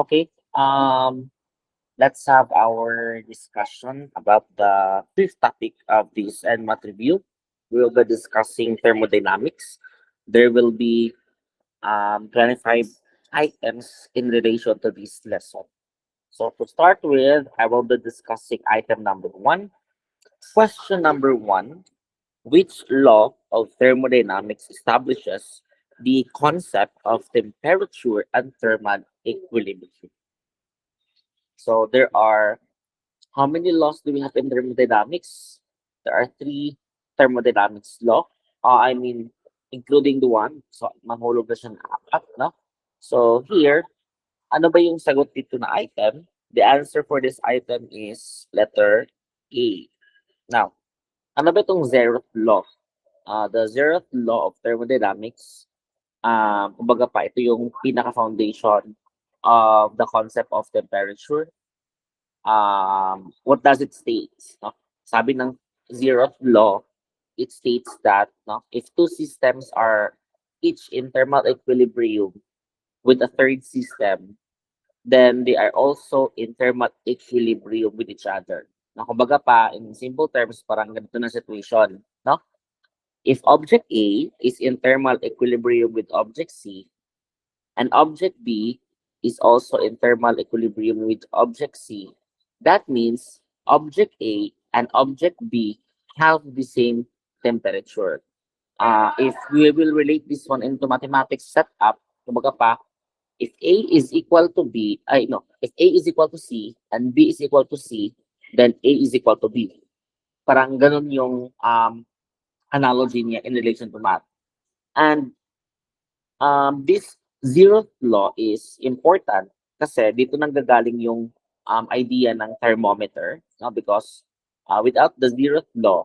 Okay. Let's have our discussion about the fifth topic of this NMAT review. We'll be discussing thermodynamics. There will be 25 items in relation to this lesson. So to start with, I will be discussing item number one. Question number one: which law of thermodynamics establishes the concept of temperature and thermal equilibrium? So there are, how many laws do we have in thermodynamics? There are three thermodynamics law. I mean, including the one. So, mahulog na siyang apat, no? So, here, ano ba yung sagot dito na item? The answer for this item is letter A. Now, ano ba itong zeroth law? The zeroth law of thermodynamics, kumbaga pa, ito yung pinaka-foundation of the concept of temperature. What does it state? No? Sabi ng zeroth law, it states that, no, if two systems are each in thermal equilibrium with a third system, then they are also in thermal equilibrium with each other. Na kumbaga pa, in simple terms, parang ganito na situation, no? If object A is in thermal equilibrium with object C, and object B is also in thermal equilibrium with object C, that means object A and object B have the same temperature. If we will relate this one into mathematics setup, kumbaga pa, if A is equal to B, ay no, if A is equal to C and B is equal to C, then A is equal to B. Parang ganun yung analogy niya in relation to math. And this zeroth law is important kasi dito nanggagaling yung idea ng thermometer, no? Because without the zeroth law,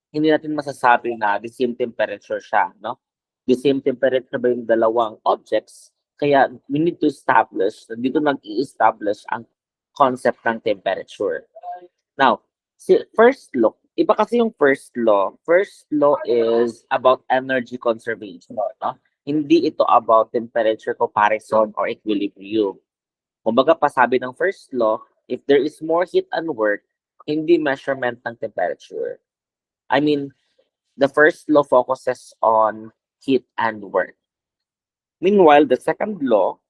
hindi natin masasabi na the same temperature siya, no? The same temperature ba yung dalawang objects? Kaya we need to establish, dito nag-i-establish ang concept ng temperature. Now, first law, iba kasi yung first law. First law is about energy conservation, no? Hindi ito about temperature comparison or equilibrium. Kumbaga pa sabi ng first law, if there is more heat and work, hindi measurement ng temperature. I mean, the first law focuses on heat and work. Meanwhile, the second law,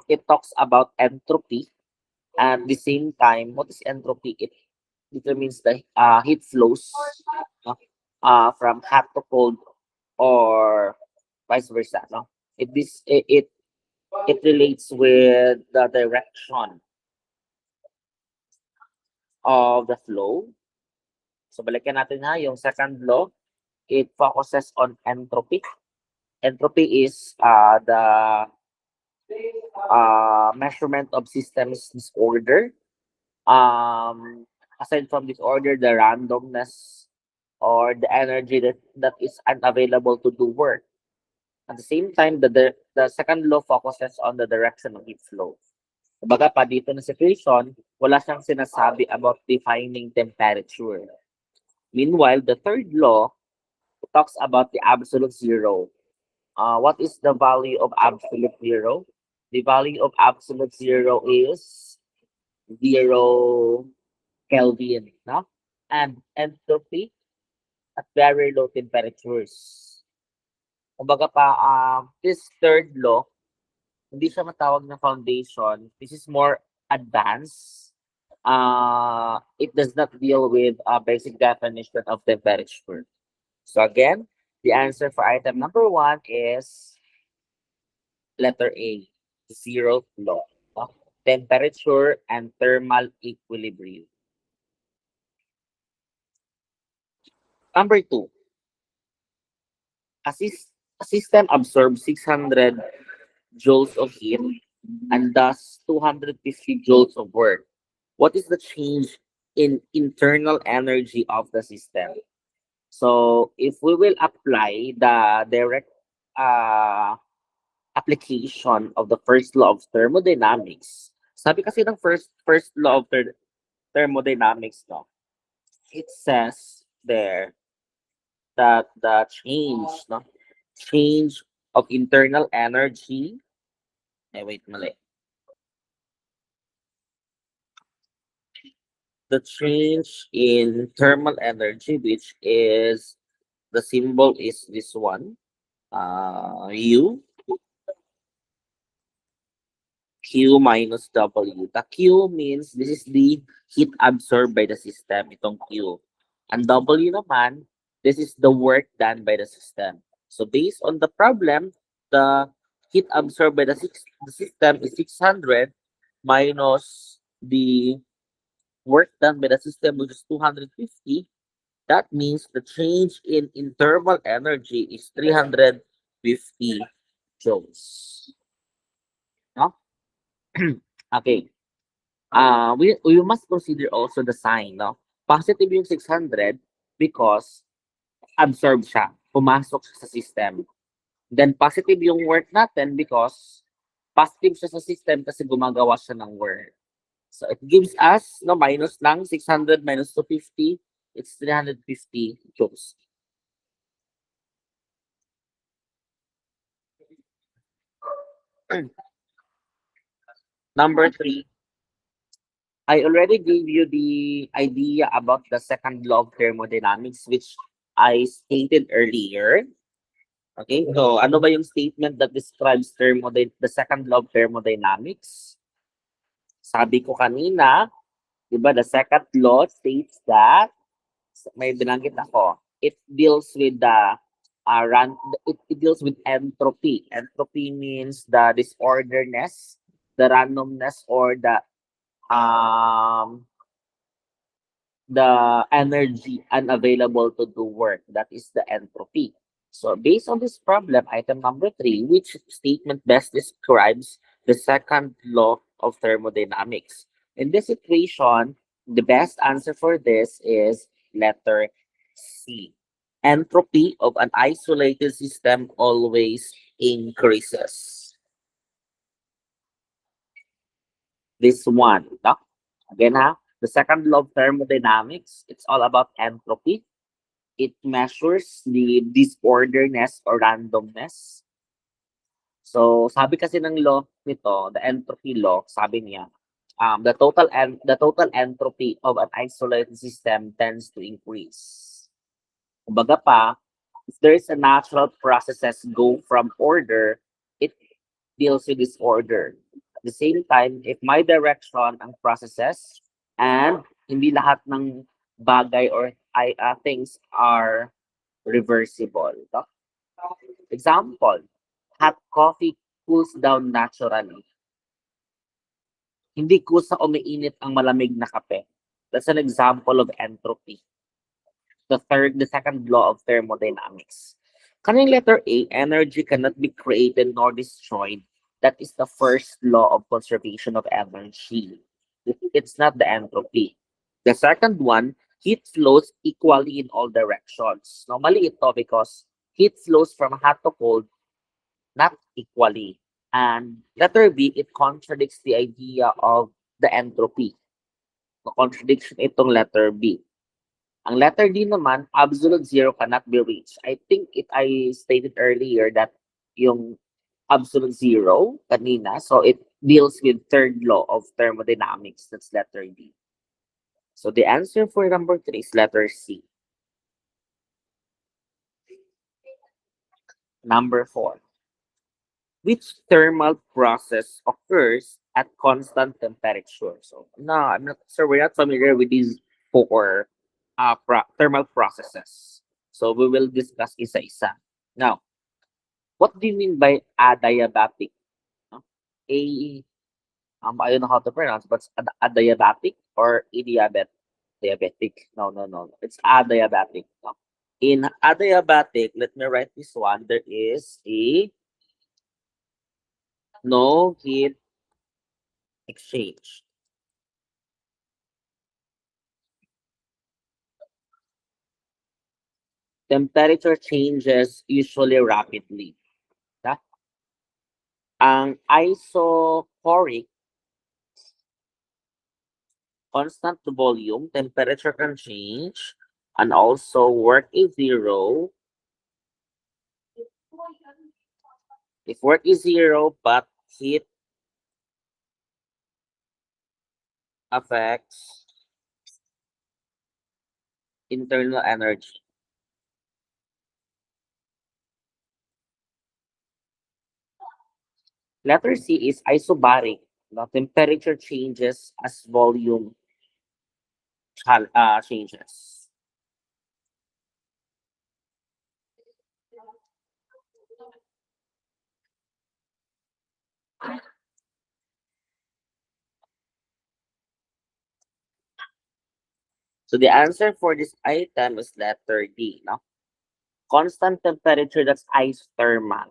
it talks about entropy. At the same time, what is entropy? It determines the heat flows from hot to cold or vice versa. No? It relates with the direction of the flow. So balikan natin ha, yung second law, it focuses on entropy. Entropy is the measurement of systems disorder. Aside from disorder, the randomness or the energy that is unavailable to do work. At the same time, the second law focuses on the direction of heat flow. Kumbaga pa dito na situation, wala siyang sinasabi about defining temperature. Meanwhile, the third law talks about the absolute zero. What is the value of absolute zero? The value of absolute zero is 0 Kelvin, no? And entropy at very low temperatures. Kumbaga pa, this third law, hindi siya matawag na foundation. This is more advanced. It does not deal with a basic definition of temperature. So again, the answer for item number one is letter A, zeroth law. Temperature and thermal equilibrium. Number two, a system absorbs 600 joules of heat and thus 250 joules of work. What is the change in internal energy of the system. So if we will apply the direct uh, application of the first law of thermodynamics, sabi kasi ng first law of thermodynamics, no, it says there that the change of internal energy, wait, mali. The change in thermal energy, which is the symbol is this one, U, Q minus W. The Q means this is the heat absorbed by the system, itong Q. And W naman, this is the work done by the system. So based on the problem, the heat absorbed by the system is 600 minus the work done by the system, which is 250. That means the change in thermal energy is 350 joules. No? Okay. We must consider also the sign, no? Positive yung 600 because absorb siya, pumasok siya sa system. Then positive yung work natin because positive siya sa system kasi gumagawa siya ng work. So it gives us no minus ng 600 minus 250, it's 350 joules. Number 3, I already gave you the idea about the second law of thermodynamics, which I stated earlier. Okay, so ano ba yung statement that describes the second law of thermodynamics? Sabi ko kanina, di ba, the second law states that, may binanggit ako, it deals with the it deals with entropy. Entropy means the disorderness, the randomness, or um the energy unavailable to do work. That is the entropy. So based on this problem, item number 3, which statement best describes the second law of thermodynamics? In this equation, the best answer for this is letter C. Entropy of an isolated system always increases. This one, no? Again, the second law of thermodynamics, it's all about entropy. It measures the disorderness or randomness. So, sabi kasi ng law nito, the entropy law, sabi niya, the total entropy of an isolated system tends to increase. Kumbaga pa, if there is a natural processes go from order, it deals with disorder. At the same time, if my direction ang processes and hindi lahat ng bagay or things are reversible. No? Example, hot coffee cools down naturally. Hindi kusa umiinit ang malamig na kape. That's an example of entropy. The second law of thermodynamics. Kaning letter A, energy cannot be created nor destroyed. That is the first law of conservation of energy. It's not the entropy. The second one, heat flows equally in all directions. Normally ito because heat flows from hot to cold, not equally. And letter B, it contradicts the idea of the entropy. The contradiction itong letter B. Ang letter D naman, absolute zero cannot be reached. I think I stated earlier that yung absolute zero kanina, so it deals with third law of thermodynamics. That's letter D. So the answer for number 3 is letter C. Number 4. Which thermal process occurs at constant temperature? So no, I'm not sure. We're not familiar with these 4 thermal processes. So we will discuss isa-isa. Now, what do you mean by adiabatic? No? I don't know how to pronounce, but adiabatic or idiabet? Diabetic? No, no, no. It's adiabatic. No? In adiabatic, let me write this one. There is a no heat exchange. temperature changes usually rapidly. Yeah? Ang isochoric, constant volume, temperature can change, and also work is zero. If work is zero, but heat affects internal energy. Letter C is isobaric. The temperature changes as volume changes. So the answer for this item is letter D. No? Constant temperature, that's isothermal.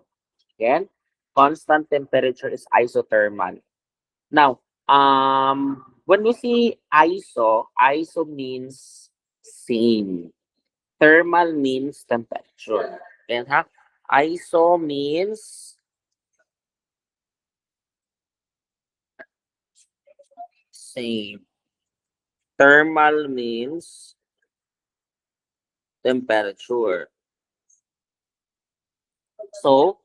Again, constant temperature is isothermal. Now, when we see iso means same. Thermal means temperature. And iso means same. Thermal means temperature. So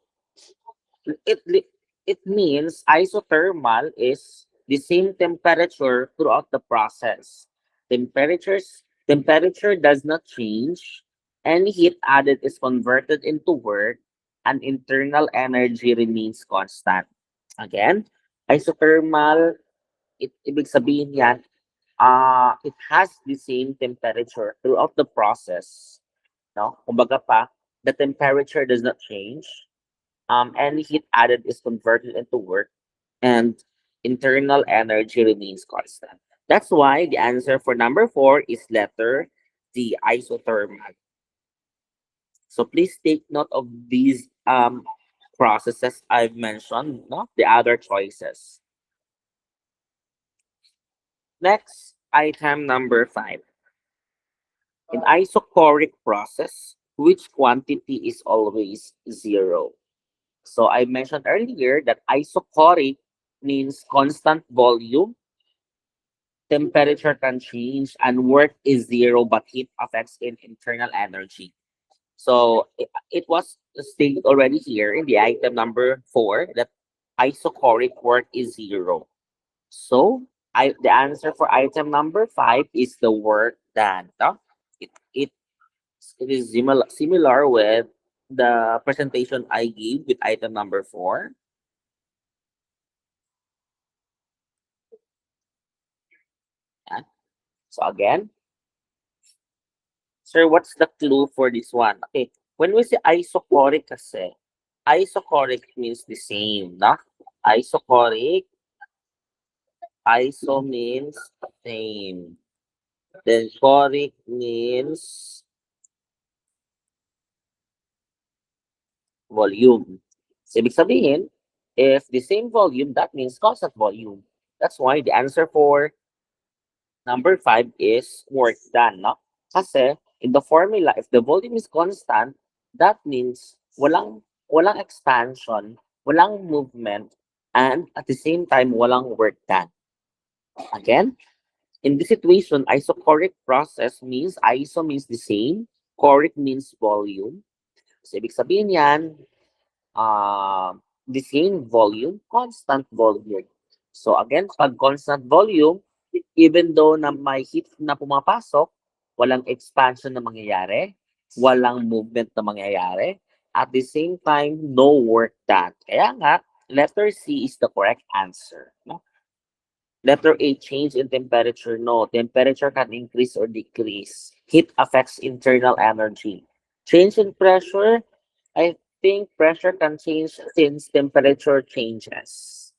it li- it means isothermal is the same temperature throughout the process. Temperature does not change. Any heat added is converted into work, and internal energy remains constant. Again, isothermal, ibig sabihin yan, it has the same temperature throughout the process. No? Kumbaga pa, the temperature does not change. Any heat added is converted into work, and internal energy remains constant. That's why the answer for number four is letter D, isothermal. So please take note of these processes I've mentioned, no? The other choices. Next, item number five. In isochoric process, which quantity is always zero? So I mentioned earlier that isochoric means constant volume, temperature can change, and work is zero, but heat affects in internal energy. So it was stated already here in the item number four that isochoric work is zero. So the answer for item number five is the work done. No? It, it, it is similar with the presentation I gave with item number four. Yeah. So again, sir, what's the clue for this one? Okay, when we say isochoric kasi, isochoric means the same, na? Isochoric, iso means same. Then choric means volume. So, ibig sabihin, if the same volume, that means constant volume. That's why the answer for number five is work done, no? Kasi in the formula, if the volume is constant, that means walang expansion, walang movement, and at the same time, walang work done. Again, in this situation, isochoric process means iso means the same, choric means volume. So, ibig sabihin yan, the same volume, constant volume. So again, pag constant volume, even though na may heat na pumapasok, walang expansion na mangyayari, walang movement na mangyayari, at the same time, no work done. Kaya nga, letter C is the correct answer. No? Letter A, change in temperature. No, temperature can increase or decrease. Heat affects internal energy. Change in pressure, I think pressure can change since temperature changes.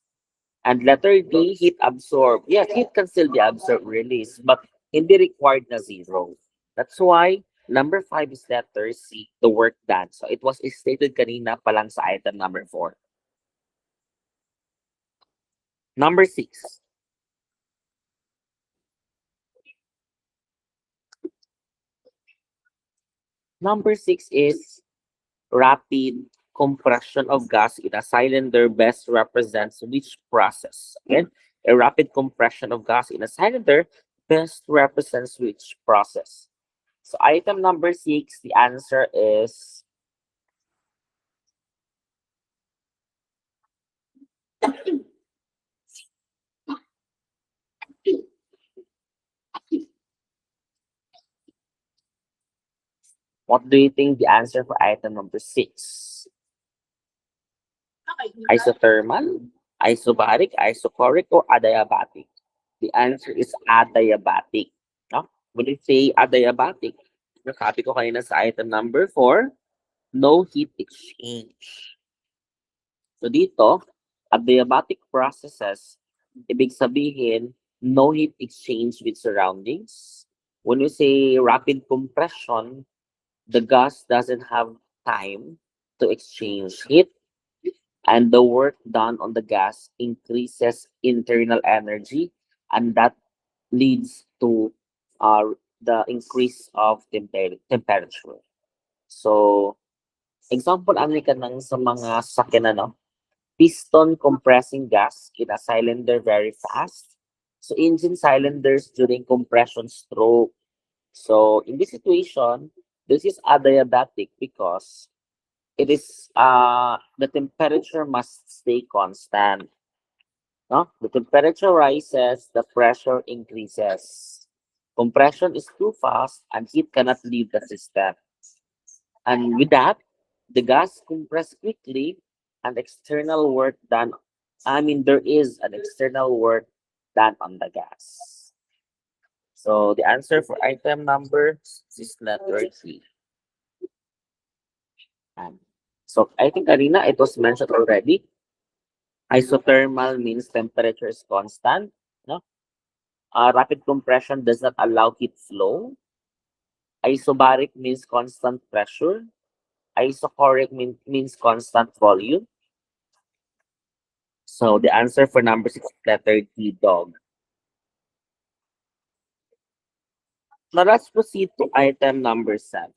And letter D, heat absorb. Yes, heat can still be absorbed, released, but hindi required na zero. That's why number five is letter C, the work done. So it was stated kanina pa lang sa item number four. Number six. Number 6 is rapid compression of gas in a cylinder best represents which process? Again, a rapid compression of gas in a cylinder best represents which process? So item number 6, the answer is what do you think the answer for item number 6? Isothermal, isobaric, isochoric, or adiabatic? The answer is adiabatic. No? When you say adiabatic, nakabi ko kanina sa item number 4, no heat exchange. So dito, adiabatic processes, ibig sabihin, no heat exchange with surroundings. When we say rapid compression, the gas doesn't have time to exchange heat, and the work done on the gas increases internal energy, and that leads to the increase of temperature. So, example, ano ka ng sa mga sasakyan, ano? Piston compressing gas in a cylinder very fast. So, engine cylinders during compression stroke. So, in this situation, this is adiabatic because it is the temperature must stay constant. No? The temperature rises, the pressure increases. Compression is too fast and heat cannot leave the system. And with that, the gas compress quickly and external work done. I mean, there is an external work done on the gas. So the answer for item number is letter C. And so I think Arena, it was mentioned already. Isothermal means temperature is constant. No? Rapid compression does not allow heat flow. Isobaric means constant pressure. Isochoric means constant volume. So the answer for number 6 is letter D, dog. Now let's proceed to item number 7.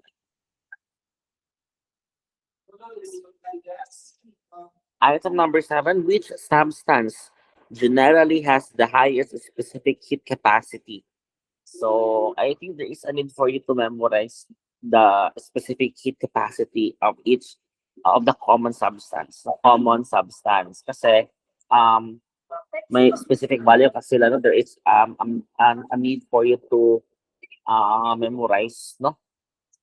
Item number 7, which substance generally has the highest specific heat capacity? So I think there is a need for you to memorize the specific heat capacity of each of the common substance. Common substance. Kasi may specific value kasi sila, no? There is a need for you to memorize, no?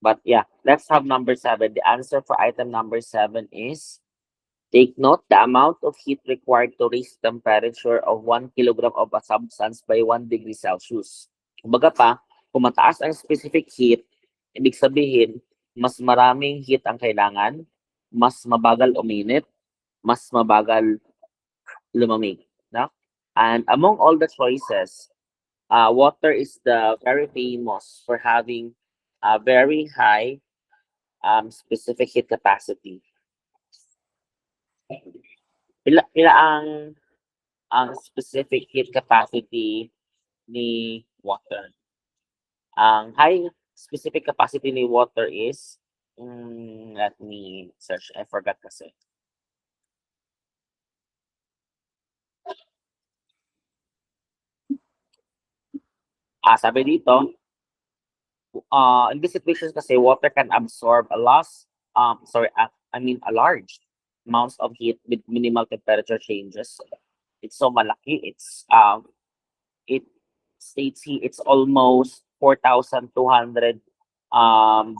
But yeah, let's have number 7. The answer for item number 7 is, take note, the amount of heat required to raise temperature of 1 kilogram of a substance by 1 degree Celsius. Kumbaga pa, kung mataas ang specific heat, ibig sabihin, mas maraming heat ang kailangan, mas mabagal uminit, mas mabagal lumamig. No? And among all the choices, water is the very famous for having a very high specific heat capacity. Pila ang specific heat capacity ni water? Ang high specific capacity ni water is, let me search. I forgot kasi. Sabi dito, in these situations kasi water can absorb a a large amounts of heat with minimal temperature changes. It's so malaki. It states here it's almost 4,200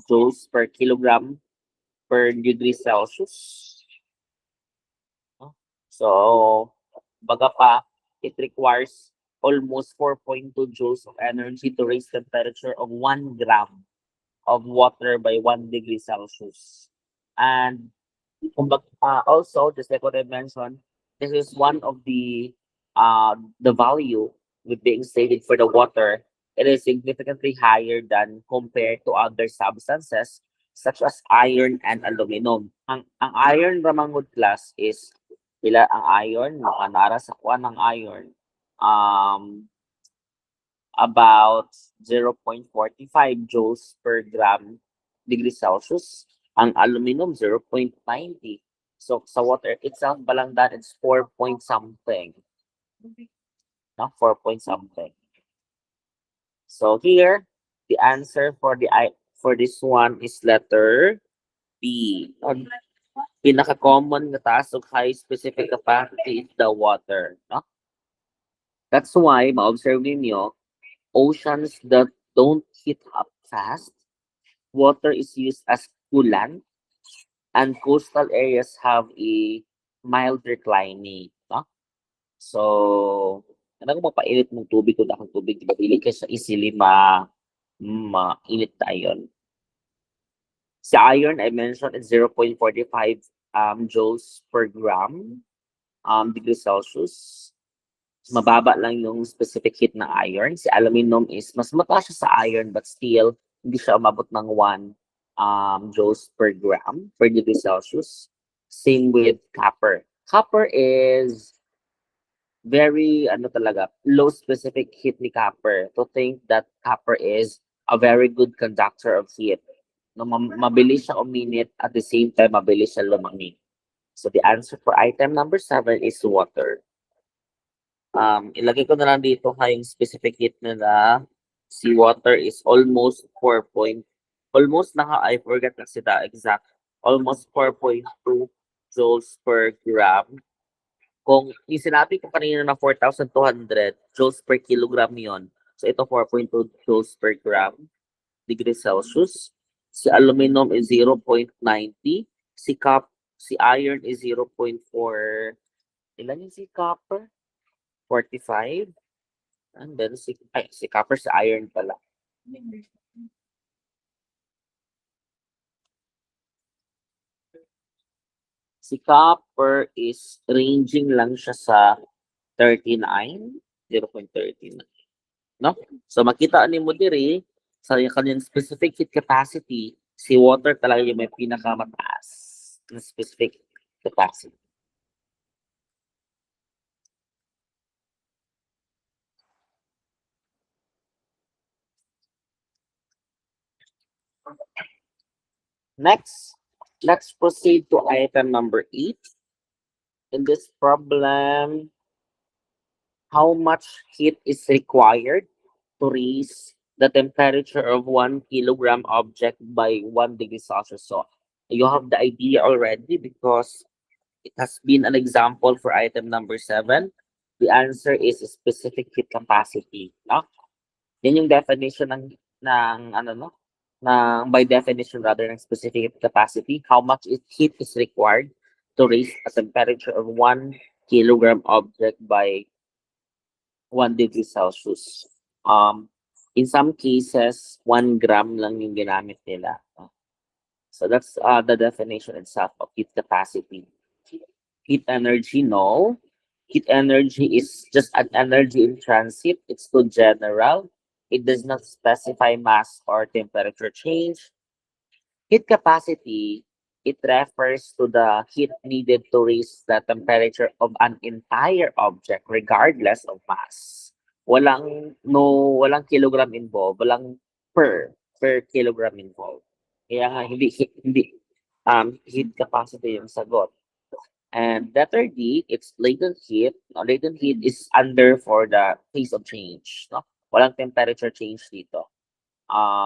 joules per kilogram per degree Celsius. No? So, baga pa, it requires almost 4.2 joules of energy to raise temperature of 1 gram of water by 1 degree Celsius. And also, just like what I mentioned, this is one of the value with being stated for the water. It is significantly higher than compared to other substances such as iron and aluminum. Ang iron Ramangud class is pila ang iron, nakanara sa kuan ng iron. About 0.45 joules per gram degrees Celsius. Ang aluminum, 0.90. So, sa water itself, balangdan, it's 4 point something. No? 4 point something. So, here, the answer for for this one is letter B. Ang pinaka-common na taas of high specific capacity is the water. No? That's why, ma-observe ninyo, oceans that don't heat up fast, water is used as coolant, and coastal areas have a milder climate. No? So, ano kung mapainit mong tubig kung akong tubig, diba? Dili ka siya easily mainit tayo. Si iron, I mentioned, is 0.45 joules per gram degrees Celsius. Mababa lang yung specific heat ng iron. Si aluminum is mas mataas siya sa iron but still hindi siya umabot ng 1 joules per gram per degree Celsius. Same with copper. Copper is very talaga low specific heat ni copper. To think that copper is a very good conductor of heat. No, mabilis siya uminit at the same time mabilis siya lumamig. So the answer for item number 7 is water. Ilagay ko na lang dito yung specific heat nila. Si water is almost 4 point, almost I forget kasi the exact, almost 4.2 joules per gram. Kung yung sinabi ko kanina na 4,200 joules per kilogram yon. So ito 4.2 joules per gram degrees Celsius. Si aluminum is 0.90. Si iron is 0.4. Ilan yung si copper? 45. And then si copper, si iron pala. Si copper is ranging lang siya sa 39, 0.39. No? So makita ni mo diri sa kanyang specific heat capacity, si water talaga yung may pinakamataas na specific capacity. Next, let's proceed to item number 8. In this problem, how much heat is required to raise the temperature of 1 kilogram object by 1 degree Celsius? So you have the idea already because it has been an example for item number 7. The answer is specific heat capacity. No? Yan yung definition ng ano no? By definition rather ng specific heat capacity, how much heat is required to raise a temperature of 1 kilogram object by 1 degree Celsius. In some cases, 1 gram lang yung ginamit nila. So that's the definition itself of heat capacity. Heat energy, no. Heat energy is just an energy in transit. It's too general. It does not specify mass or temperature change. Heat capacity, it refers to the heat needed to raise the temperature of an entire object regardless of mass. Walang kilogram involved, walang per kilogram involved. Kaya nga hindi heat capacity yung sagot. And letter D, it's latent heat. No, latent heat is under for the phase of change. No? Walang temperature change dito.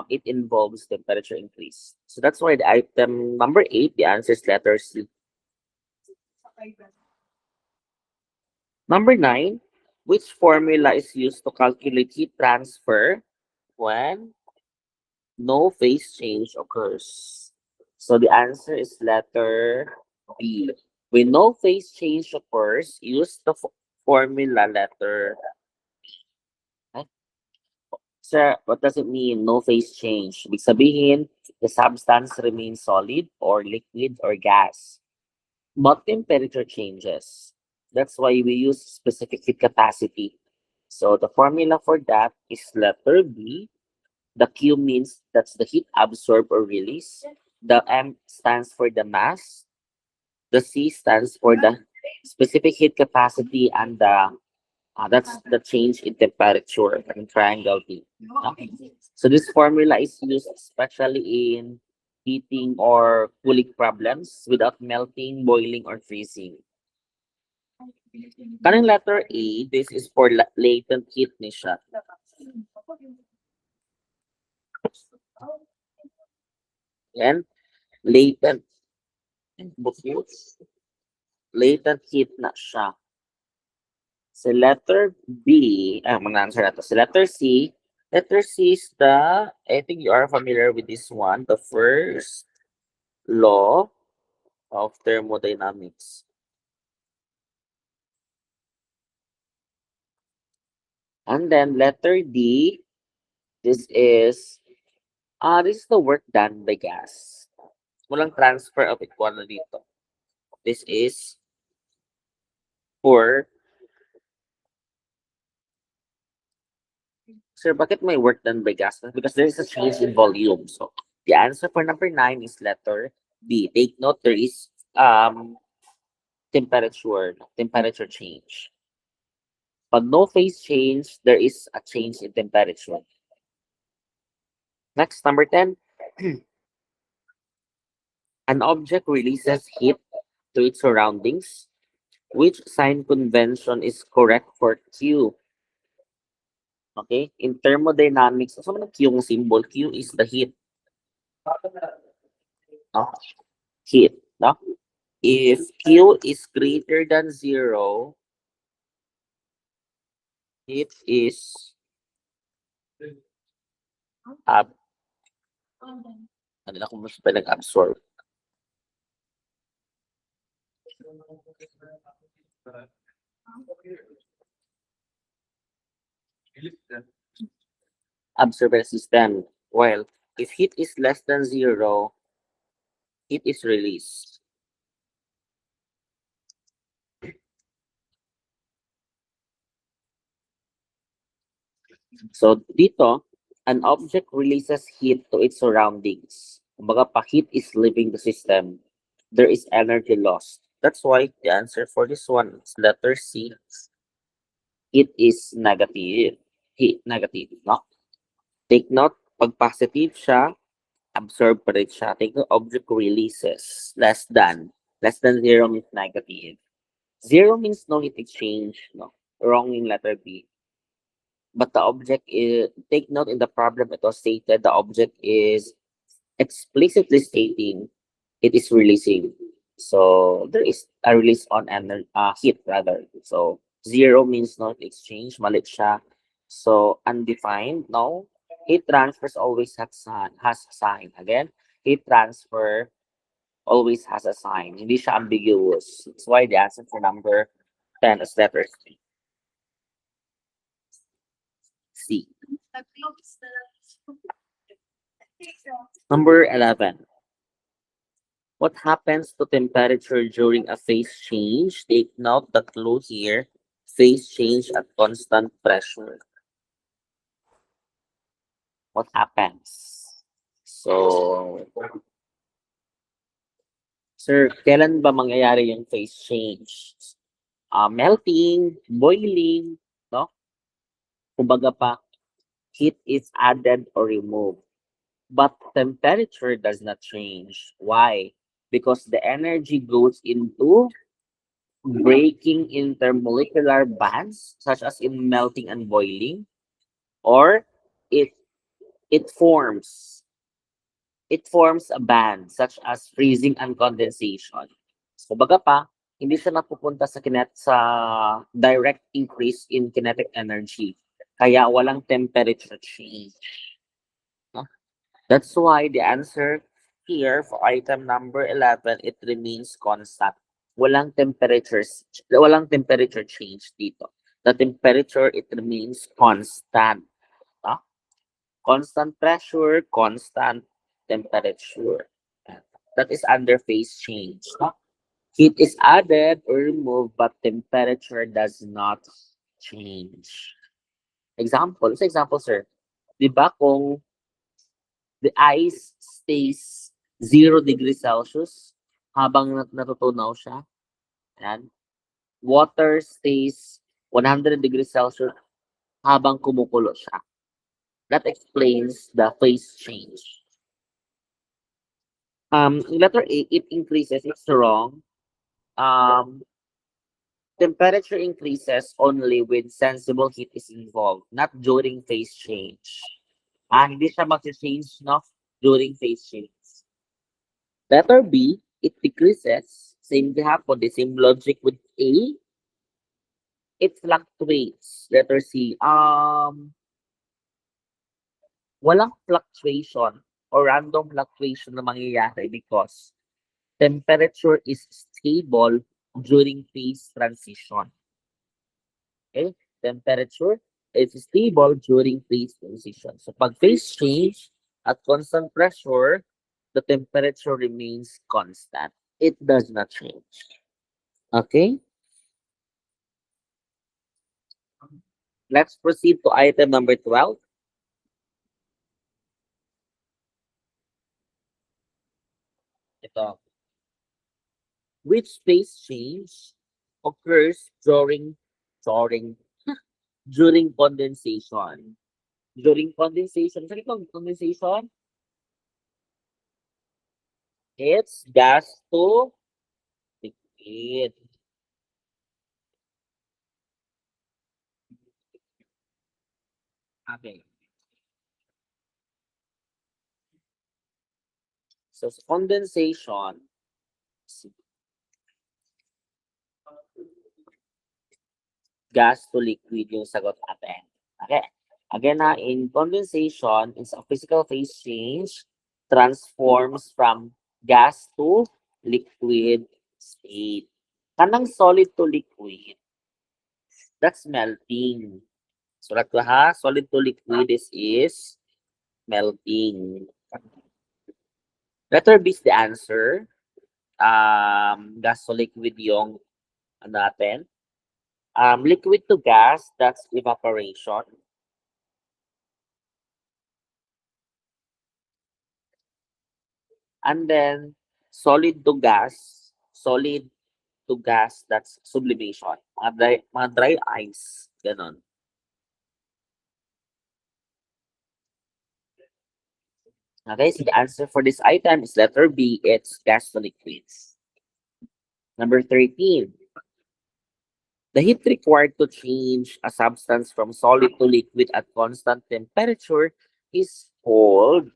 It involves temperature increase. So that's why the item number 8, the answer is letter C. Number 9, which formula is used to calculate heat transfer when no phase change occurs? So the answer is letter B. When no phase change occurs, use the formula letter. Sir, what does it mean, no phase change? Ibig sabihin, the substance remains solid or liquid or gas. But temperature changes. That's why we use specific heat capacity. So the formula for that is letter B. The Q means that's the heat absorbed or released. The M stands for the mass. The C stands for the specific heat capacity, and that's the change in temperature in triangle T. Okay. So this formula is used especially in heating or cooling problems without melting, boiling, or freezing. Kanang letter A, this is for latent heat ni siya. Yan, latent. Latent heat na siya. So letter B, mag-answer na to. So letter C is the, I think you are familiar with this one, the first law of thermodynamics. And then letter D, this is the work done by gas. Walang transfer of equality dito. This is for, sir, bakit may work done by gas? Because there is a change in volume. So the answer for number 9 is letter B. Take note, there is temperature change. But no phase change, there is a change in temperature. Next, number 10. An object releases heat to its surroundings. Which sign convention is correct for Q? Okay, in thermodynamics, so ano Q yung symbol? Q is the heat. No? Heat. No? If Q is greater than 0, it is ano na kung mas pa nag-absorb. Absorber system. Well, if heat is less than 0, heat is released. So dito, an object releases heat to its surroundings. Kumbaga pa heat is leaving the system, there is energy lost. That's why the answer for this one is letter C. Heat is negative. Heat negative, no? Take note, pag positive siya, absorb pa rin siya. Take note, object releases less than 0 means negative. 0 means no heat exchange, no? Wrong in letter B. But the object is, take note in the problem it was stated, the object is explicitly stating it is releasing. So there is a release on heat rather. So 0 means not exchange, malit siya. So undefined, no. Heat transfers always has a sign. Again, heat transfer always has a sign. Hindi siya ambiguous. That's why the answer for number 10 is letter C. Number 11. What happens to temperature during a phase change? Take note the clue here, phase change at constant pressure. What happens? So, sir, kailan ba mangyayari yung phase change? Melting, boiling, no? Kumbaga pa, heat is added or removed. But temperature does not change. Why? Because the energy goes into breaking intermolecular bands, such as in melting and boiling, or it it forms a band such as freezing and condensation. So baga pa, hindi siya napupunta sa direct increase in kinetic energy. Kaya walang temperature change. No? That's why the answer here for item number 11, it remains constant. Walang temperature change dito. The temperature, it remains constant. No? Constant pressure, constant temperature. That is under phase change. No? Heat is added or removed, but temperature does not change. Example, sir. Di ba kung the ice stays 0 degrees Celsius habang natutunaw siya, yan. Water stays 100 degrees Celsius habang kumukulo siya. That explains the phase change. Letter A, it increases. It's wrong. Um, Temperature increases only when sensible heat is involved, not during phase change. Hindi siya mag-change, no? During phase change. Letter B, it decreases. Same hapon, the same logic with A. It fluctuates. Letter C, walang fluctuation or random fluctuation na mangyayari because temperature is stable during phase transition. Okay? Temperature is stable during phase transition. So pag phase change at constant pressure, the temperature remains constant. It does not change. Okay? Let's proceed to item number 12. Ito. Which phase change occurs during during condensation? During condensation, saan itong condensation? It's gas to liquid. Okay. So sa condensation, gas to liquid yung sagot natin. Okay. Again na, in condensation, it's a physical phase change, transforms from gas to liquid state. Kanang solid to liquid, that's melting. Sulat ko ha, solid to liquid is melting. Letter B is the answer. Gas to liquid yung ano natin. Liquid to gas, that's evaporation. And then solid to gas, that's sublimation. Mga dry ice, ganon. Okay, so the answer for this item is letter B, it's gas to liquids. Number 13. The heat required to change a substance from solid to liquid at constant temperature is called,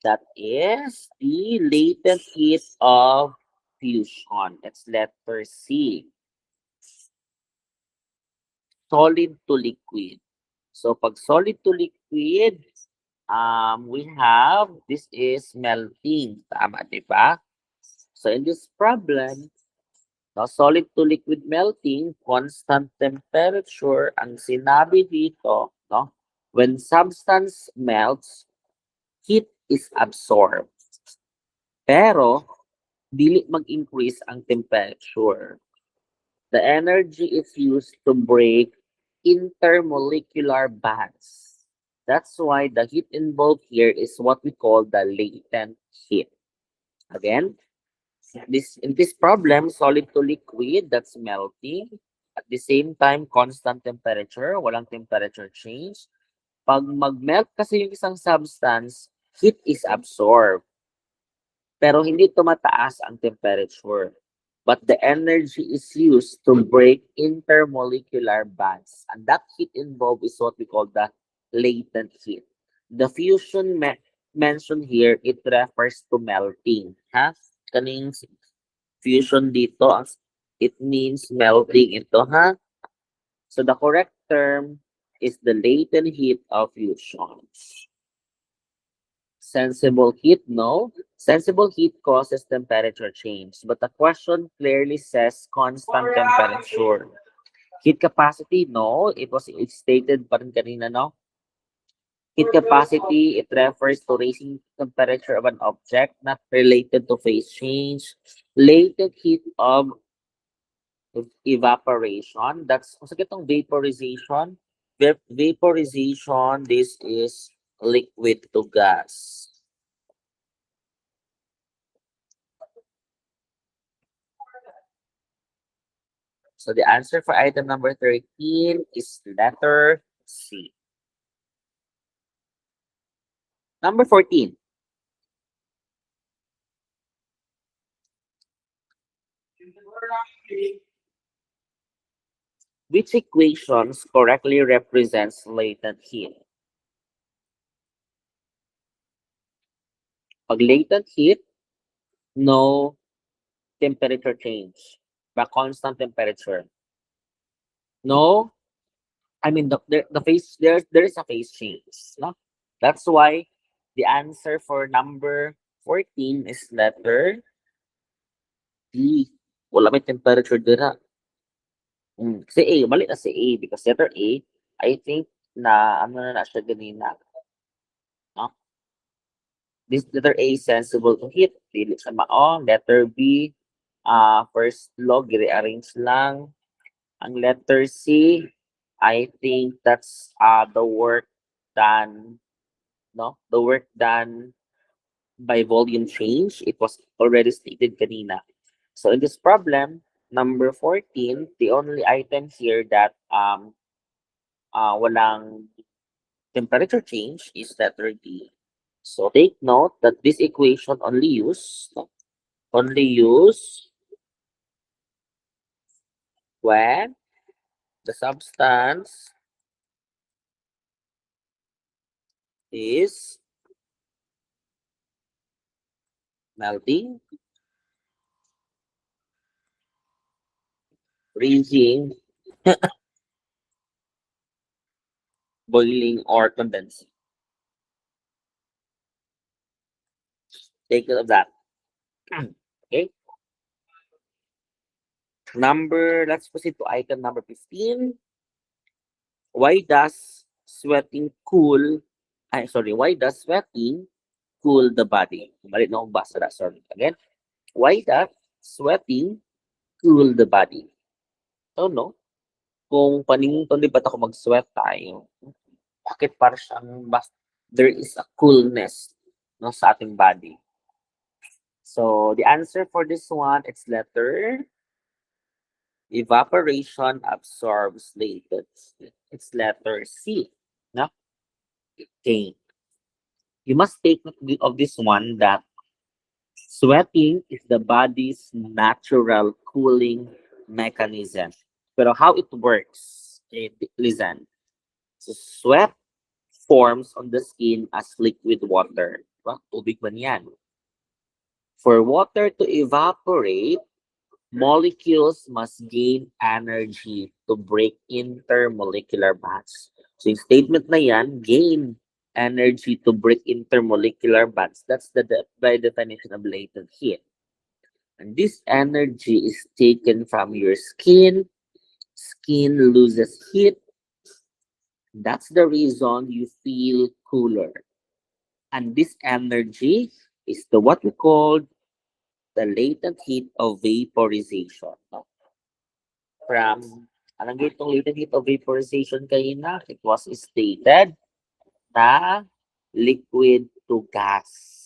that is the latent heat of fusion. It's letter C. Solid to liquid. So pag solid to liquid, we have, this is melting. Tama, di ba? So in this problem, no, solid to liquid melting, constant temperature, ang sinabi dito, no? When substance melts, heat is absorbed. Pero, dili mag-increase ang temperature. The energy is used to break intermolecular bonds. That's why the heat involved here is what we call the latent heat. Again, in this problem, solid to liquid, that's melting. At the same time, constant temperature, walang temperature change. Pag mag-melt kasi yung isang substance, heat is absorbed. Pero hindi tumataas ang temperature. But the energy is used to break intermolecular bonds. And that heat involved is what we call the latent heat. The fusion mentioned here, it refers to melting. Ha? Kaning fusion dito, it means melting ito, ha? So the correct term is the latent heat of fusion. Sensible heat, no. Sensible heat causes temperature change, but the question clearly says constant temperature. Heat capacity, no. It was stated pa rin kanina, no. Heat capacity, it refers to raising temperature of an object, not related to phase change. Latent heat of evaporation, that's kung sakit itong vaporization. Vaporization, this is liquid to gas. So the answer for item number 13 is letter C. Number 14. Which equations correctly represents latent heat? Pag latent heat, no temperature change, but constant temperature. No, I mean the phase there is a phase change. No, that's why the answer for number 14 is letter D. Wala may temperature dira. Si A, mali na si A because letter A, I think na ano na siya ganina. No? This letter A is sensible to heat. Dili siya mao. Letter B, first law, i-rearrange lang. Ang letter C, I think that's the work done, no? The work done by volume change. It was already stated kanina. So in this problem, number 14, the only item here that walang temperature change is letter D. So take note that this equation only use when the substance is melting, freezing, boiling, or condensing. Take note of that. Okay. Let's proceed to item number 15. Why does sweating cool, why does sweating cool the body? Mali na akong basa na, sorry. Again, why does sweating cool the body? So, no, kung paninton di ba't ako mag-sweat tayo, bakit para siyang there is a coolness, no, sa ating body. So, the answer for this one, it's letter evaporation absorbs latent. It's letter C. No? Okay. You must take note of this one that sweating is the body's natural cooling mechanism. Pero how it works, okay, listen. So sweat forms on the skin as liquid water. Diba? Tubig man yan. For water to evaporate, molecules must gain energy to break intermolecular bonds. So yung statement na yan, gain energy to break intermolecular bonds. That's by definition of latent heat. And this energy is taken from your skin. Skin loses heat. That's the reason you feel cooler. And this energy is the what we call the latent heat of vaporization. No? From anong itong latent heat of vaporization kanina? It was stated na liquid to gas.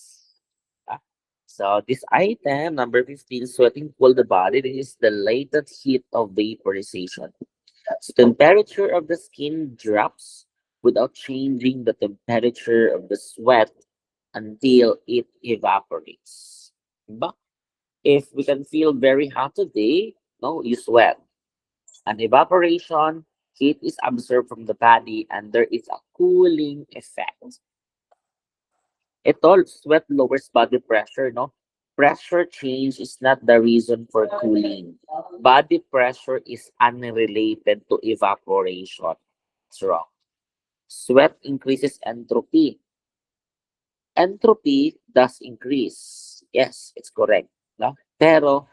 So this item, number 15, sweating cool the body, this is the latent heat of vaporization. So temperature of the skin drops without changing the temperature of the sweat until it evaporates. Diba? If we can feel very hot today, no, you sweat. And evaporation, heat is absorbed from the body and there is a cooling effect. Ito, sweat lowers body pressure, no? Pressure change is not the reason for cooling. Body pressure is unrelated to evaporation. It's wrong. Sweat increases entropy. Entropy does increase. Yes, it's correct. No? Pero,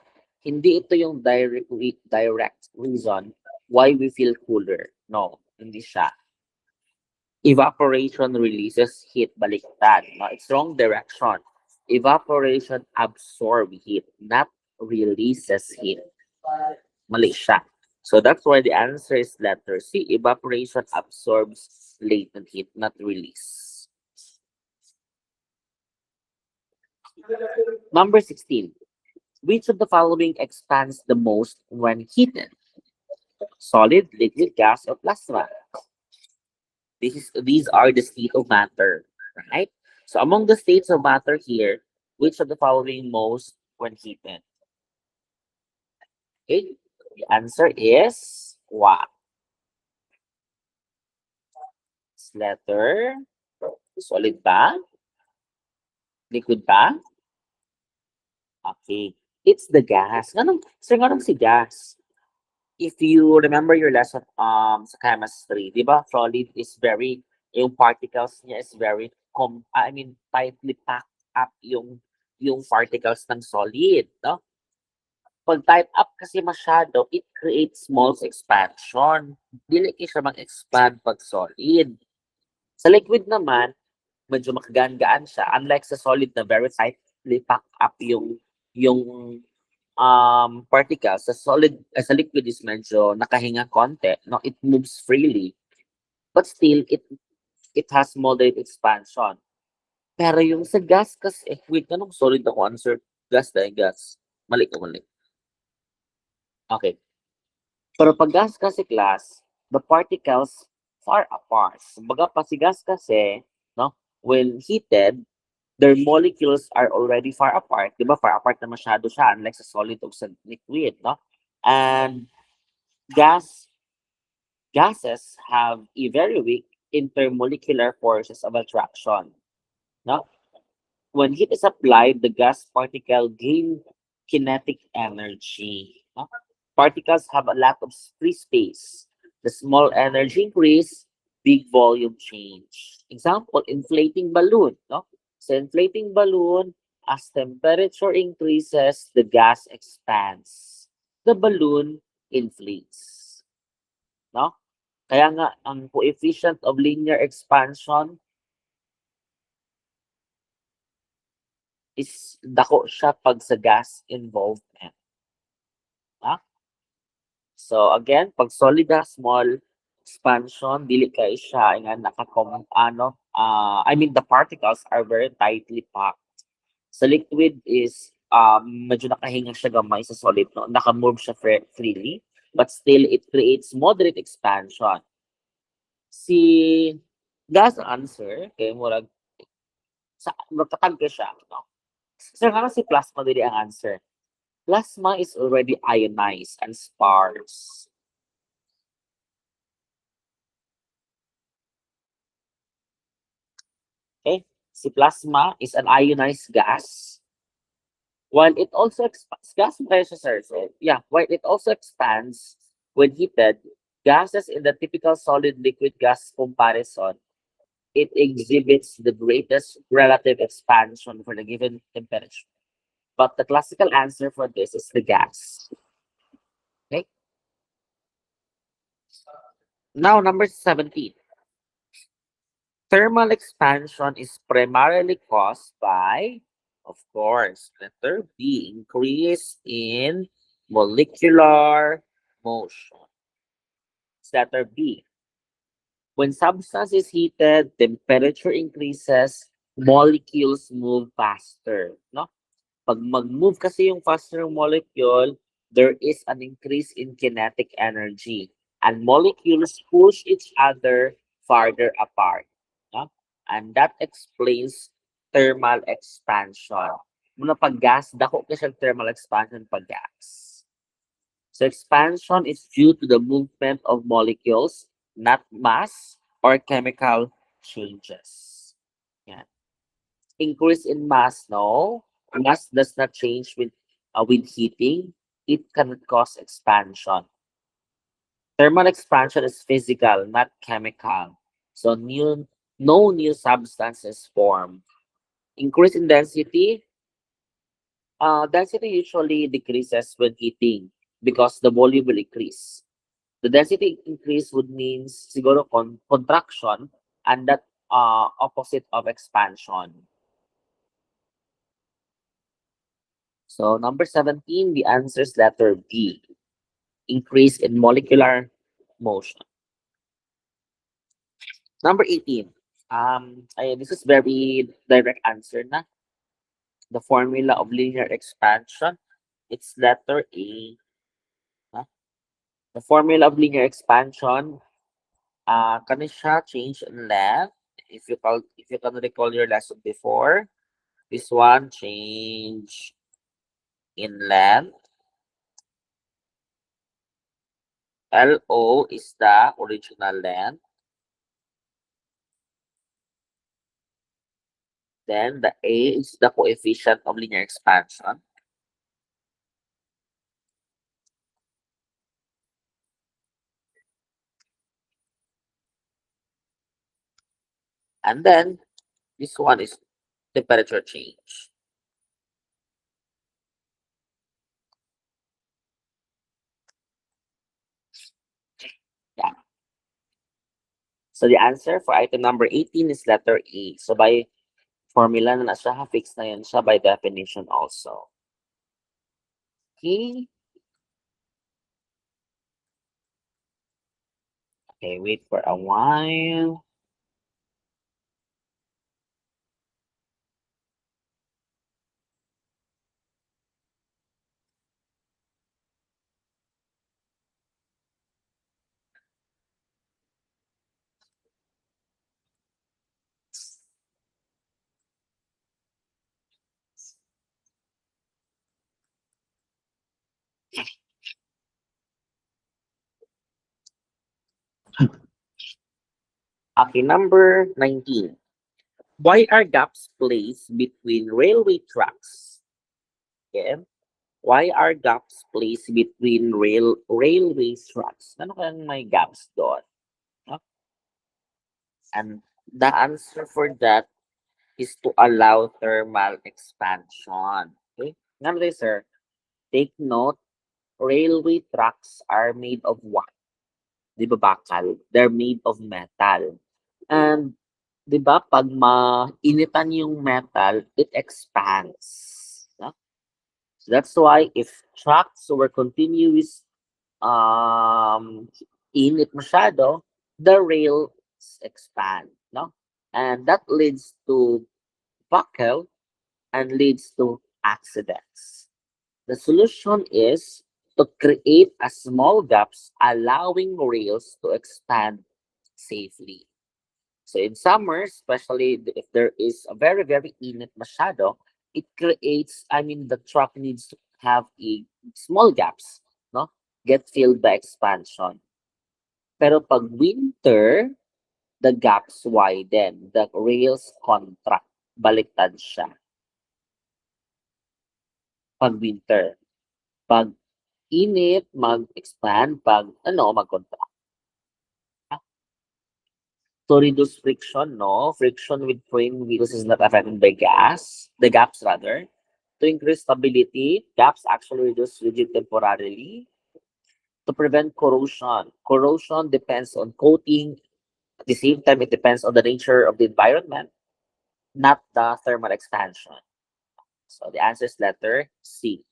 hindi ito yung direct reason why we feel cooler. No, hindi siya. Evaporation releases heat, baliktad. No, it's wrong direction. Evaporation absorbs heat, not releases heat. Mali siya. So that's why the answer is letter C. Evaporation absorbs latent heat, not release. Number 16. Which of the following expands the most when heated? Solid, liquid, gas, or plasma? These are the state of matter, right? So among the states of matter here, which of the following most when heated? Okay, The answer is what? It's letter solid ba? Liquid ba? Okay. It's the gas. Nga nung si gas. If you remember your lesson sa chemistry, di ba? Solid is very, yung particles niya is very, tightly packed up yung particles ng solid, no? Pag tight up kasi masyado, it creates small expansion. Dili kay siya mag-expand pag solid. Sa liquid naman, medyo makagaan-gaan siya. Unlike sa solid na very tightly packed up yung particles. Sa liquid is medyo nakahinga konti. No, it moves freely. But still, it has moderate expansion. Pero yung sa gas kasi, wait, anong solid ako answer? Gas dahil gas. Mali ko, mali. Okay. Pero pag gas kasi class, the particles far apart. Kumbaga pa si gas kasi, no, when heated, their molecules are already far apart. Di ba? Far apart na masyado siya, unlike sa solid o sa liquid, no? And gases have a very weak intermolecular forces of attraction, no? When heat is applied, the gas particle gain kinetic energy. No? Particles have a lot of free space. The small energy increase, big volume change. Example, inflating balloon. No? So inflating balloon, as temperature increases, the gas expands. The balloon inflates. No? Kaya nga, ang coefficient of linear expansion is dako siya pag sa gas involvement. Ha? So again, pag solid na small expansion, dili kay siya nga the particles are very tightly packed. Sa liquid is medyo nakahinga siya gamay sa solid, no? Naka-move siya freely, but still it creates moderate expansion. Si gas answer kay murag sa magkatag siya, no? So nga si plasma dili ang answer. Plasma is already ionized and sparse. Okay? Si plasma is an ionized gas. While it also expands, while it also expands when heated, gases in the typical solid liquid gas comparison, it exhibits the greatest relative expansion for the given temperature. But the classical answer for this is the gas. Okay? Now, number 17. Thermal expansion is primarily caused by, of course, letter B, increase in molecular motion. It's letter B. When substance is heated, temperature increases, molecules move faster. No? Pag mag-move kasi yung faster molecule, there is an increase in kinetic energy. And molecules push each other farther apart. No? And that explains thermal expansion. Muna pag gas, dako kasi thermal expansion pag gas. So expansion is due to the movement of molecules, not mass or chemical changes. Yan. Increase in mass, no. Mass does not change with heating. It cannot cause expansion. Thermal expansion is physical, not chemical. So no new substances form. Increase in density. Density usually decreases when heating because the volume will increase. The density increase would means siguro contraction and that opposite of expansion. So number 17, the answer is letter B. Increase in molecular motion. Number 18. This is very direct answer na. The formula of linear expansion. It's letter A. Huh? The formula of linear expansion. Can siya change in length? If you can recall your lesson before, this one change in length. LO is the original length. Then the A is the coefficient of linear expansion. And then this one is temperature change. Yeah. So the answer for item number 18 is letter A. So by formula na siya, fix na yun siya by definition also. Okay. Okay, wait for a while. Okay, number 19. Why are gaps placed between railway tracks? Okay. Why are gaps placed between railway tracks? Ano kayang may gaps doon? No? And the answer for that is to allow thermal expansion. Okay? Number sir, take note, railway tracks are made of what? Di ba bakal? They're made of metal. And di ba pag mainitan yung metal, it expands. No? So that's why if tracks were continuous init masyado, the rails expand. No? And that leads to buckle and leads to accidents. The solution is to create a small gaps allowing rails to expand safely. So in summer, especially if there is a very, very init masyado, it creates, I mean, the truck needs to have a small gaps, no? Get filled by expansion. Pero pag winter, the gaps widen, the rails contract, baliktad siya. Pag winter. Pag init, mag-expand, pag mag-contract. To reduce friction, no? Friction with train wheels is not affected by the gaps rather. To increase stability, gaps actually reduce rigid temporarily. To prevent corrosion. Corrosion depends on coating. At the same time, it depends on the nature of the environment, not the thermal expansion. So the answer is letter C.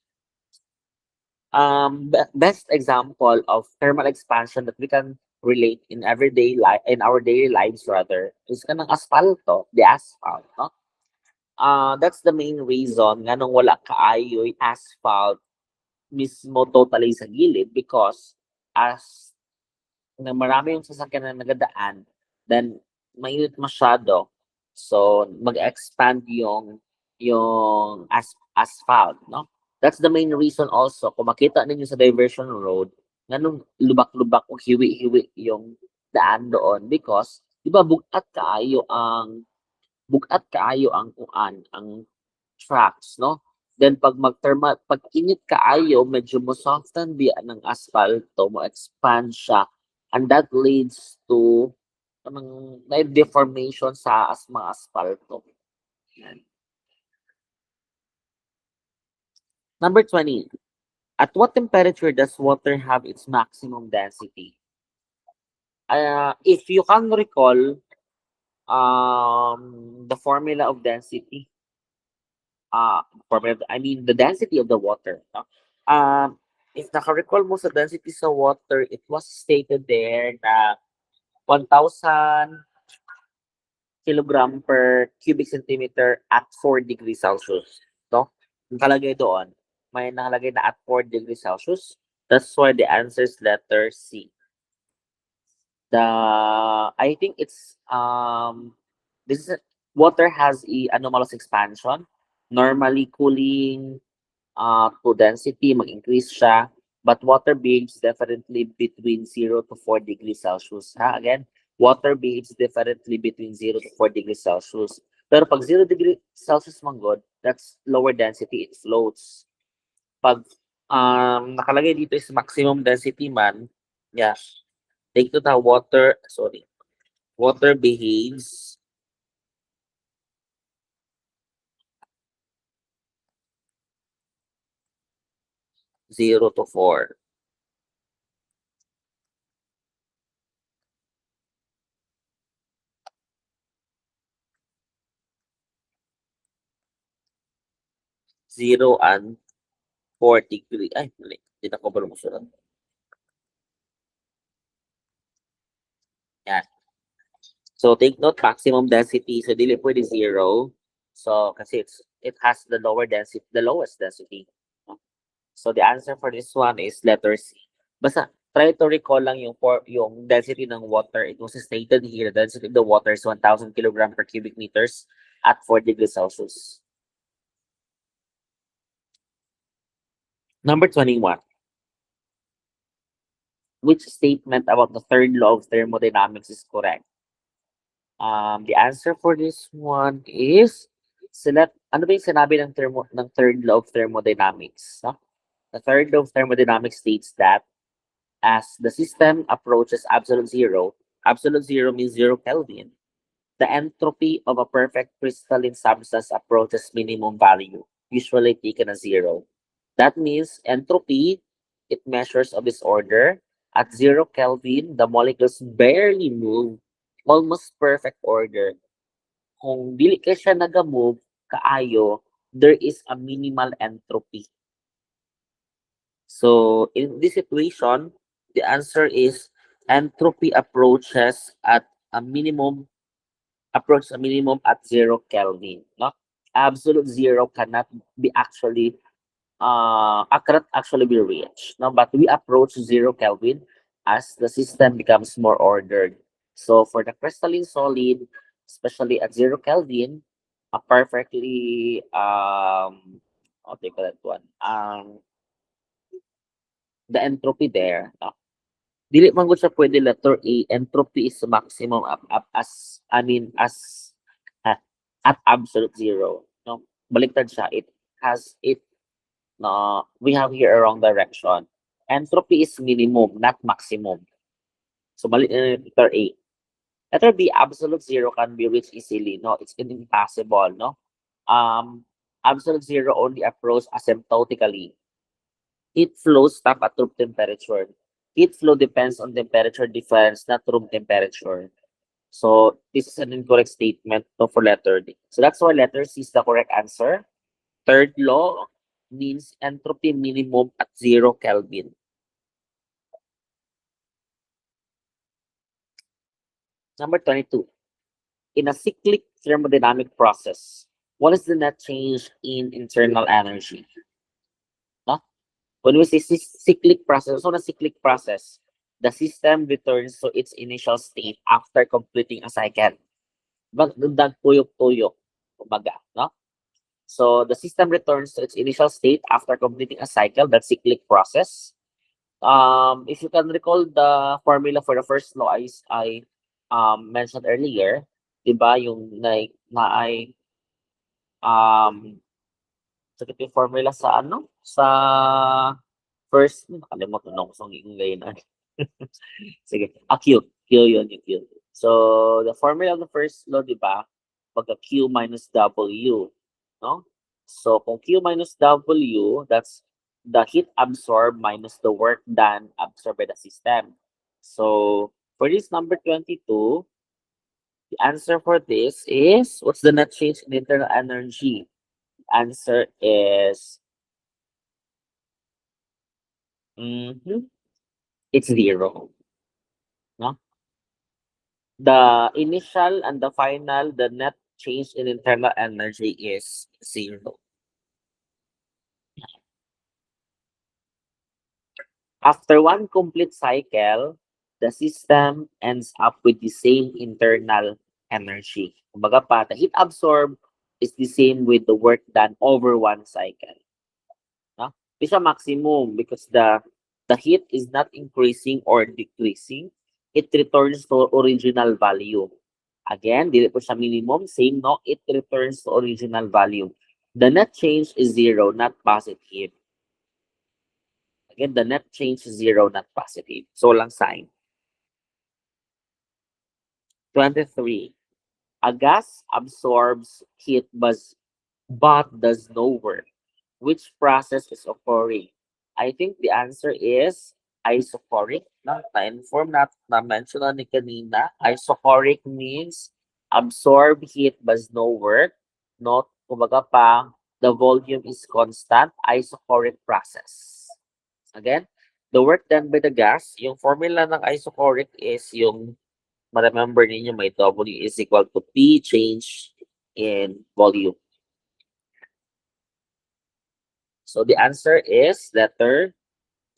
Best example of thermal expansion that we can relate in everyday life, in our daily lives rather, is kanang asfalto, the asphalt, no? That's the main reason nga nung wala kaayo yung asphalt mismo totally sa gilid, because as na marami yung sasakyan na nagadaan, then mainit masyado. So mag-expand yung asphalt, no? That's the main reason also kung makita ninyo sa diversion road, nganong lubak-lubak o hiwi-hiwi yung daan doon, because di ba bugat kaayo ang uan, ang tracks, no? Then pag init kaayo, medyo mo soften biya ng asphalto, mo expand siya, and that leads to may deformation sa mga asphalto. Yan. Number 20. At what temperature does water have its maximum density? If you can recall, the formula of density, I mean the density of the water. No? If naka-recall mo sa density sa water, it was stated there na 1,000 kilogram per cubic centimeter at 4 degrees Celsius. No? Nakalagay doon. May nakalagay na at 4 degrees Celsius. That's why the answer is letter C. I think it's this is water has a anomalous expansion. Normally cooling to density, mag-increase siya. but water behaves differently between 0 to 4 degrees Celsius. Ha? Again, water behaves differently between 0 to 4 degrees Celsius. Pero pag 0 degrees Celsius manggod, that's lower density, it floats. Pag nakalagay dito is maximum density man, yeah, take to the water behaves 0 to 4. Zero and 4 degree. Ay, mali. Hindi na ko ba lumusunod? Yan. So, take note, maximum density. So, dili pwede 0. So, kasi it has the lowest density. So, the answer for this one is letter C. Basta, try to recall lang yung density ng water. It was stated here, the density of the water is 1,000 kilogram per cubic meters at 4 degrees Celsius. Number 21. Which statement about the third law of thermodynamics is correct? The answer for this one is ano ba yung sinabi ng third law of thermodynamics? No? The third law of thermodynamics states that as the system approaches absolute zero means 0 Kelvin, the entropy of a perfect crystalline substance approaches minimum value, usually taken as 0. That means entropy, it measures of disorder. At 0 Kelvin, the molecules barely move, almost perfect order. Kung dili ka siya naga-move, kaayo, there is a minimal entropy. So, in this situation, the answer is entropy approaches a minimum at 0 Kelvin. No? Absolute zero cannot be actually be reached. No? But we approach 0 Kelvin as the system becomes more ordered. So for the crystalline solid, especially at 0 Kelvin, a perfectly what do you call that one? The entropy there, dili man gud siya pwede letter A, entropy is maximum as at absolute zero. No, baliktad siya. We have here a wrong direction. Entropy is minimum, not maximum. So letter A. Letter B, absolute zero can be reached easily. No, it's impossible. No, absolute zero only approach asymptotically. Heat flow stop at room temperature. Heat flow depends on temperature difference, not room temperature. So this is an incorrect statement for letter D. So that's why letter C is the correct answer. Third law means entropy minimum at 0 Kelvin. Number 22. In a cyclic thermodynamic process, what is the net change in internal energy? No? When we say cyclic process, so a cyclic process, the system returns to its initial state after completing a cycle. Tuyok-tuyok, kumbaga, no? So the system returns to its initial state after completing a cycle, that cyclic process. If you can recall the formula for the first law I mentioned earlier, diba, yung ay sakit yung formula sa sa first, nakalimutan ko sa ngayon. Sige, Q. Q yun, yung Q. So, the formula of the first law, di ba? Pagka Q minus W, no? So, kung Q minus W, that's the heat absorbed minus the work done absorbed by the system. So, for this number 22, the answer for this is, what's the net change in internal energy? Answer is, it's 0. No? The initial and the final, the net change in internal energy is 0. After one complete cycle, the system ends up with the same internal energy. Kumbaga pa, the heat absorbed is the same with the work done over one cycle. No? It's a maximum because the the heat is not increasing or decreasing, it returns to original value. Again, dili po siya minimum, same no, it returns to original value. The net change is zero, not positive. Again, the net change is zero, not positive. So lang sign. 23. A gas absorbs heat but does no work. Which process is occurring? I think the answer is isochoric. Na-inform na-mention na ni kanina. Isochoric means absorb heat but no work. Not, kumbaga pa, the volume is constant. Isochoric process. Again, the work done by the gas, yung formula ng isochoric is yung ma-remember ninyo may W is equal to P change in volume. So the answer is letter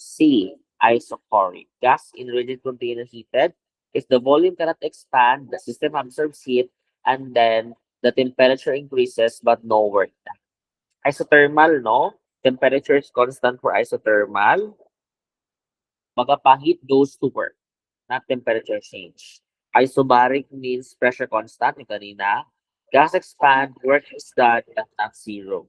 C, isochoric. Gas in rigid container heated. If the volume cannot expand, the system absorbs heat and then the temperature increases but no work done. Isothermal, no? Temperature is constant for isothermal. Heat goes to work, not temperature change. Isobaric means pressure constant, yung kanina. Gas expand, work is done, but not zero.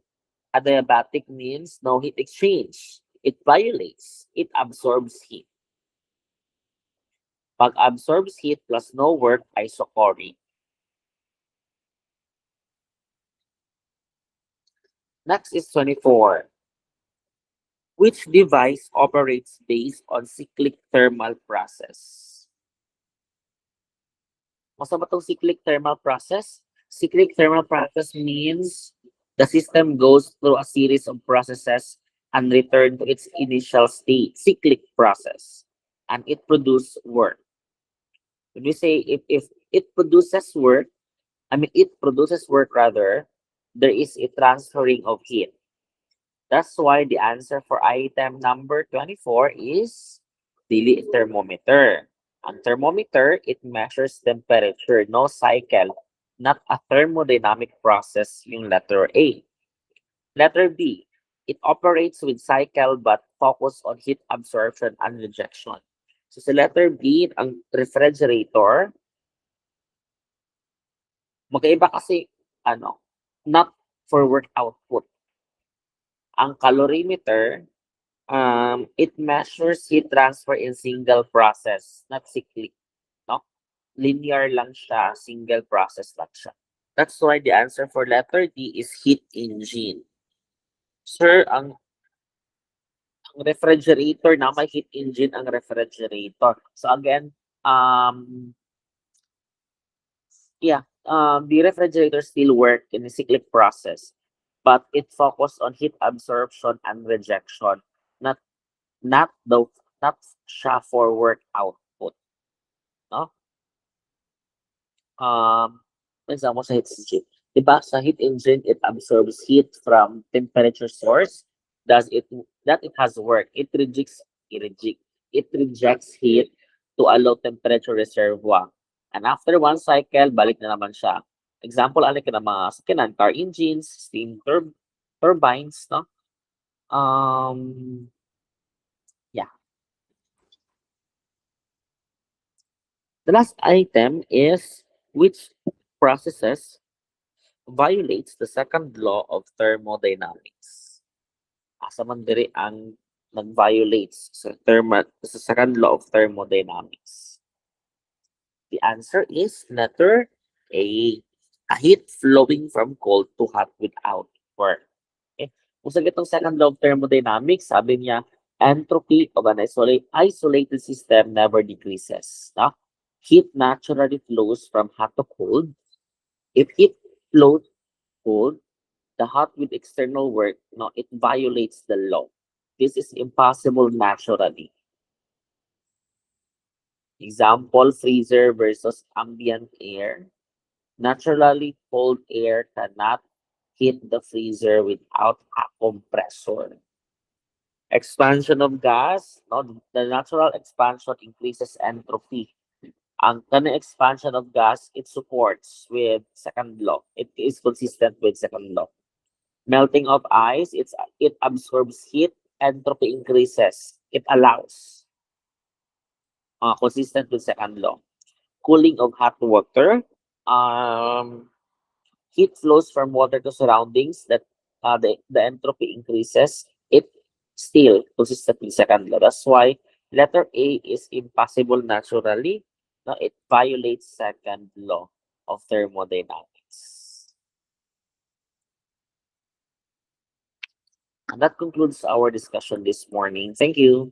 Adiabatic means no heat exchange. It violates. It absorbs heat. Pag absorbs heat plus no work, isochoric. Next is 24. Which device operates based on cyclic thermal process? Masa ba itong cyclic thermal process? Cyclic thermal process means the system goes through a series of processes and return to its initial state, cyclic process, and it produces work. When we say if it produces work, there is a transferring of heat. That's why the answer for item number 24 is dili thermometer. Ang thermometer, it measures temperature, no cycle, not a thermodynamic process yung letter A. Letter B, it operates with cycle but focus on heat absorption and rejection. So sa letter B, ang refrigerator, magkaiba kasi, not for work output. Ang calorimeter, it measures heat transfer in single process, not cyclic. No? Linear lang siya, single process lang siya. That's why the answer for letter D is heat engine. Sir, ang refrigerator na may heat engine ang refrigerator. So again, the refrigerator still work in a cyclic process, but it focused on heat absorption and rejection, not siya for work output. No? Example sa heat engine. Diba sa heat engine, it absorbs heat from temperature source. That it has work. It rejects heat to a low temperature reservoir. And after one cycle, balik na naman siya. Example, ano ka na mga sakinan, car engines, steam turbines, no? Yeah. The last item is which processes violates the second law of thermodynamics. Asa man diri ang nag-violates sa second law of thermodynamics. The answer is letter A. A heat flowing from cold to hot without work. Okay? Kung sa itong second law of thermodynamics, sabi niya, entropy of an isolated system never decreases. No? Heat naturally flows from hot to cold. If heat flows cold, the hot with external work, no, it violates the law. This is impossible naturally. Example, freezer versus ambient air. Naturally, cold air cannot heat the freezer without a compressor. Expansion of gas, no, the natural expansion increases entropy. Ang expansion of gas, it supports with second law. It is consistent with second law. Melting of ice, it absorbs heat, entropy increases. it allows consistent with second law. Cooling of hot water. Um, Heat flows from water to surroundings that the entropy increases. It still consistent with second law. That's why letter A is impossible naturally. No, it violates second law of thermodynamics. And that concludes our discussion this morning. Thank you.